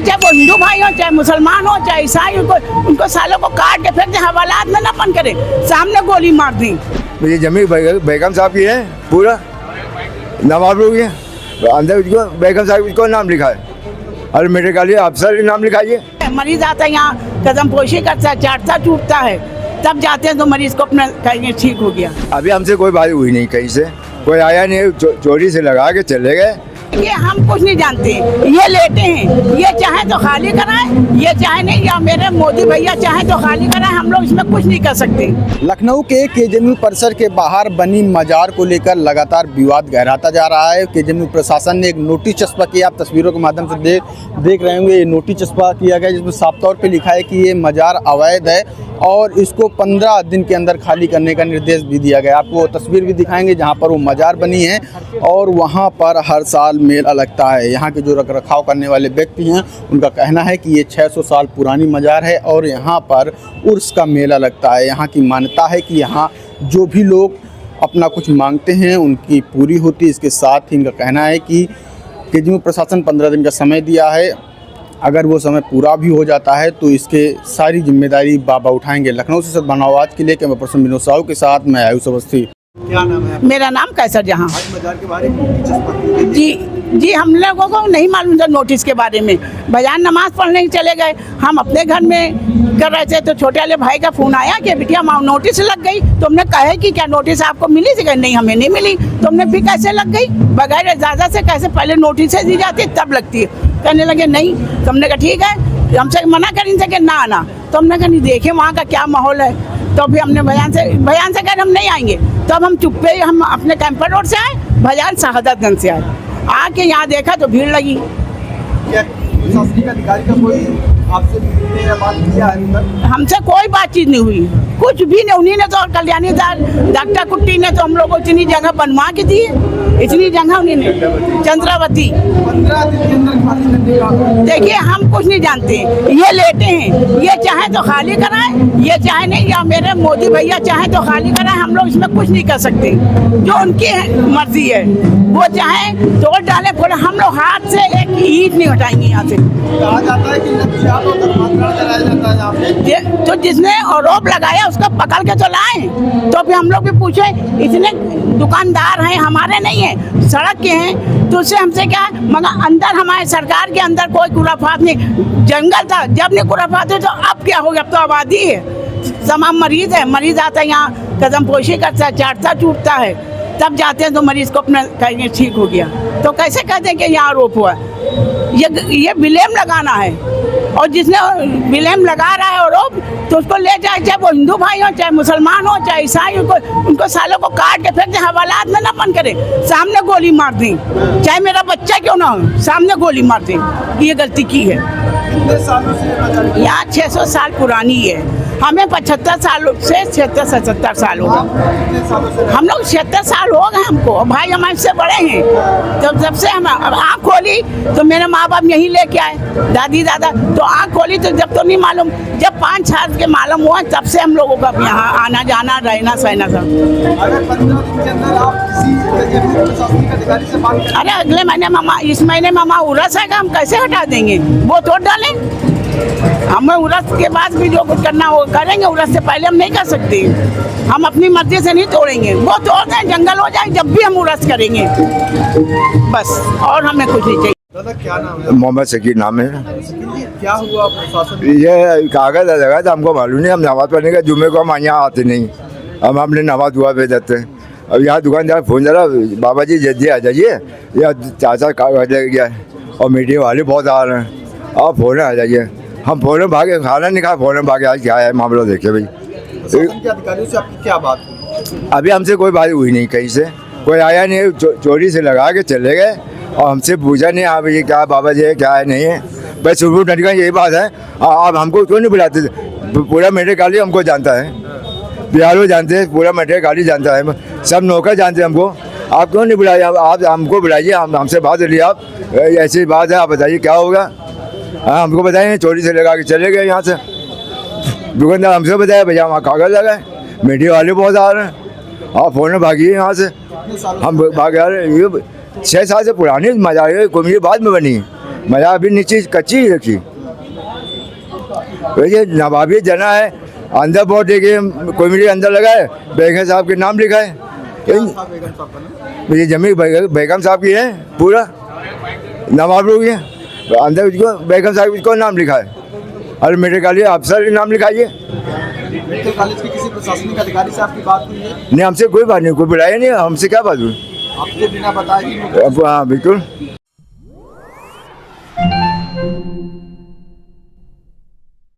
चाहे वो हिंदू भाई हो, चाहे मुसलमान हो, चाहे ईसाई हो, उनको सालों को काट के फेंक दे, हवालात में न बंद करे, सामने गोली मार दी। ये जमीन बेगम साहब की है, पूरा नवाब लोग है अंदर, बेगम साहब को नाम लिखा है और मेरे का लिए अफसर नाम लिखाइए। मरीज आता है यहाँ कदम पोशी करता है, चाटता टूटता है, तब जाते हैं तो मरीज को अपना कहेंगे ठीक हो गया। अभी हमसे कोई बात हुई नहीं, कहीं से कोई आया नहीं, चोरी से लगा के चले गए। ये हम कुछ नहीं जानते, ये लेटे हैं, ये चाहे तो खाली कराएं, ये चाहे नहीं, या मेरे मोदी भैया चाहे तो खाली कराएं, हम लोग इसमें कुछ नहीं कर सकते। लखनऊ के केजेएमयू परिसर के बाहर बनी मजार को लेकर लगातार विवाद गहराता जा रहा है। केजेएमयू प्रशासन ने एक नोटिस चस्पा किया, आप तस्वीरों के माध्यम से देख रहे होंगे। ये नोटिस चस्पा किया गया जिसमें साफ तौर पे लिखा है कि ये मजार अवैध है और इसको 15 दिन के अंदर खाली करने का निर्देश भी दिया गया। आपको तस्वीर भी दिखाएंगे जहाँ पर वो मजार बनी है और वहाँ पर हर साल मेला लगता है। यहाँ के जो रखरखाव करने वाले व्यक्ति हैं उनका कहना है कि ये 600 साल पुरानी मजार है और यहाँ पर उर्स का मेला लगता है। यहाँ की मान्यता है कि यहाँ जो भी लोग अपना कुछ मांगते हैं उनकी पूरी होती है। इसके साथ ही इनका कहना है कि केजेएमयू प्रशासन 15 दिन का समय दिया है, अगर वो समय पूरा भी हो जाता है तो इसके सारी जिम्मेदारी बाबा उठाएंगे। लखनऊ से सदमान आवाज़ के लिए कैमरा पर्सन विनोद साहू के साथ मैं आयुष अवस्थी। क्या नाम है? मेरा नाम कैसर जहाँ। मजार के बारे में जी हम लोगों को नहीं मालूम था नोटिस के बारे में। भजान नमाज पढ़ने चले गए, हम अपने घर में कर रहे थे तो छोटे वाले भाई का फ़ोन आया कि बिटिया माँ नोटिस लग गई। तो हमने कहे कि क्या नोटिस आपको मिली थी? नहीं हमें नहीं मिली। तो हमने भी कैसे लग गई, बगैर इजाज़त से कैसे, पहले नोटिस दी जाती तब लगती है। कहने लगे नहीं। तो हमने कहा ठीक है, हमसे मना कर थे कि ना आना। तो हमने कहा नहीं देखे वहाँ का क्या माहौल है। तो फिर हमने भजान से कह हम नहीं आएंगे। तो अब हम चुप्पे हम अपने कैंपर रोड से आए, भजान शहादतगंज से आए। आके यहाँ देखा तो भीड़ लगी। क्या प्रशासनिक अधिकारी का कोई आपसे मिलने या बात किया है? हमसे कोई बातचीत नहीं हुई, कुछ भी नहीं। उन्हीं ने तो कल्याणी डॉक्टर कुट्टी ने तो हम लोग को इतनी जगह बनवा के दी, इतनी जगह उन्हीं ने। चंद्रावती 15 दिन के अंदर खाली करने का। देखिए हम कुछ नहीं जानते, ये लेटे हैं, ये चाहे तो खाली कराएं, ये चाहे नहीं, या मेरे मोदी भैया चाहे तो खाली कराएं, हम लोग इसमें कुछ नहीं कर सकते। जो उनकी मर्जी है, वो चाहे तोड़ डाले फोड़े, हम लोग हाथ से एक ईंट नहीं हटाएंगे यहाँ से। कहा जाता है कि नक्शा तो दरमात्रा कराया जाता है यहाँ पे। तो जिसने आरोप लगाया उसको पकड़ के तो लाए। तो फिर हम लोग भी पूछे, इतने दुकानदार हैं, हमारे नहीं है, सड़क के हैं, तो उससे हमसे क्या है? मगर अंदर हमारे सरकार के अंदर कोई खुराफात नहीं। जंगल था जब नहीं खुराफात है, तो अब क्या हो गया? अब तो आबादी है, तमाम मरीज है, मरीज आता है यहाँ कदम पोशी करता है, चाटता टूटता है, तब जाते हैं तो मरीज को अपना कहेंगे ठीक हो गया। तो कैसे कहते हैं कि यहाँ आरोप हुआ? ये ब्लेम लगाना है, और जिसने ब्लेम लगा रहा है आरोप तो उसको ले जाए, चाहे वो हिंदू भाई हो, चाहे मुसलमान हो, चाहे ईसाई हो, उनको सालों को काट के फेंक दे, हवालात में न बंद करे, सामने गोली मार दी। चाहे मेरा बच्चा क्यों ना हो, सामने गोली मार दी। ये गलती की है। कितने सालों से यहाँ 600 साल पुरानी है। हमें 75 साल से 76-77 साल हो गए। हम लोग 76 साल हो गए हमको, भाई हमारे से बड़े हैं। तो जब से हम आँख खोली तो मेरे माँ बाप यहीं लेके आए, दादी दादा। तो आँख खोली तो जब तो नहीं मालूम, जब 5 साल के मालूम हुआ तब से हम लोगों का यहाँ आना जाना रहना सहना था। अगर 15 दिन के अंदर आप किसी प्रशासनिक अधिकारी से बात करें? अरे अगले महीने मामा, इस महीने मामा उर्स है, हम कैसे हटा देंगे? वो तोड़ डालें। हमें उर्स के बाद भी जो कुछ करना हो करेंगे, उर्स से पहले हम नहीं कर सकते। हम अपनी मर्जी से नहीं तोड़ेंगे, वो तोड़ दें, जंगल हो जाए, जब भी हम उर्स करेंगे बस, और हमें कुछ नहीं चाहिए। दादा क्या नाम है? मोहम्मद शकीर नाम है। क्या हुआ प्रशासन? ये कागज लगा था, हमको मालूम नहीं। हम नमाज पढ़ने के जुम्मे को हम यहाँ आते नहीं, हम अपने नमाज दुआ पे जाते हैं। अब यहाँ दुकानदार फोन जरा, बाबा जी जल्दी आ जाइए, या चाचा कागज लग गया है और मीडिया वाले बहुत आ रहे हैं, आप फ़ोन आ जाइए। हम फ़ोन में भागे, खाना नहीं खाया, फ़ोन में भागे, आज क्या है मामला देखिए भाई। प्रशासन के अधिकारियों से आपकी क्या बात हुई? अभी हमसे कोई बात हुई नहीं, कहीं से कोई आया नहीं, चोरी से लगा के चले गए और हमसे पूछा नहीं, हाँ भैया क्या बाबा जी है, क्या है नहीं है। बस शुरू का यही बात है। आप हमको क्यों नहीं बुलाते? पूरा मेरे गाली हमको जानता है, बिहार जानते हैं, पूरा मेरे गाली जानता है, सब नौकर जानते हैं हमको। आप क्यों नहीं बुलाइए? आप हमको बुलाइए, हमसे बात लिया, आप ऐसी बात है, आप बताइए क्या होगा? हाँ हमको बताइए, चोरी से लगा के चले गए यहाँ से। दुकानदार हमसे बताया भैया वहाँ कागज लगाए, मीडिया वाले बहुत आ रहे हैं, आप फ़ोन में भागिए यहाँ से। हम भाग आ रहे हैं। ये 6 साल से पुरानी मजार है, कोई बाद में बनी। मजा अभी नीचे कच्ची ही रखी। वैसे नवाबी जना है, अंदर बहुत देखिए कोई मेरे अंदर लगा है, बेगम साहब के नाम लिखा है। ये जमीन बेगम साहब की है, पूरा नवाब लोग हैं अंदर, उसको बेगम साहब को नाम लिखा है। और मेरे कॉलेज अफसर के नाम लिखाइए। मेडिकल कॉलेज के किसी प्रशासनिक अधिकारी से आपकी बात हुई है? नहीं, हमसे कोई बात नहीं, कोई बुलाया नहीं, हमसे क्या बात हुई? आपके बिना बताए ही हाँ बिल्कुल।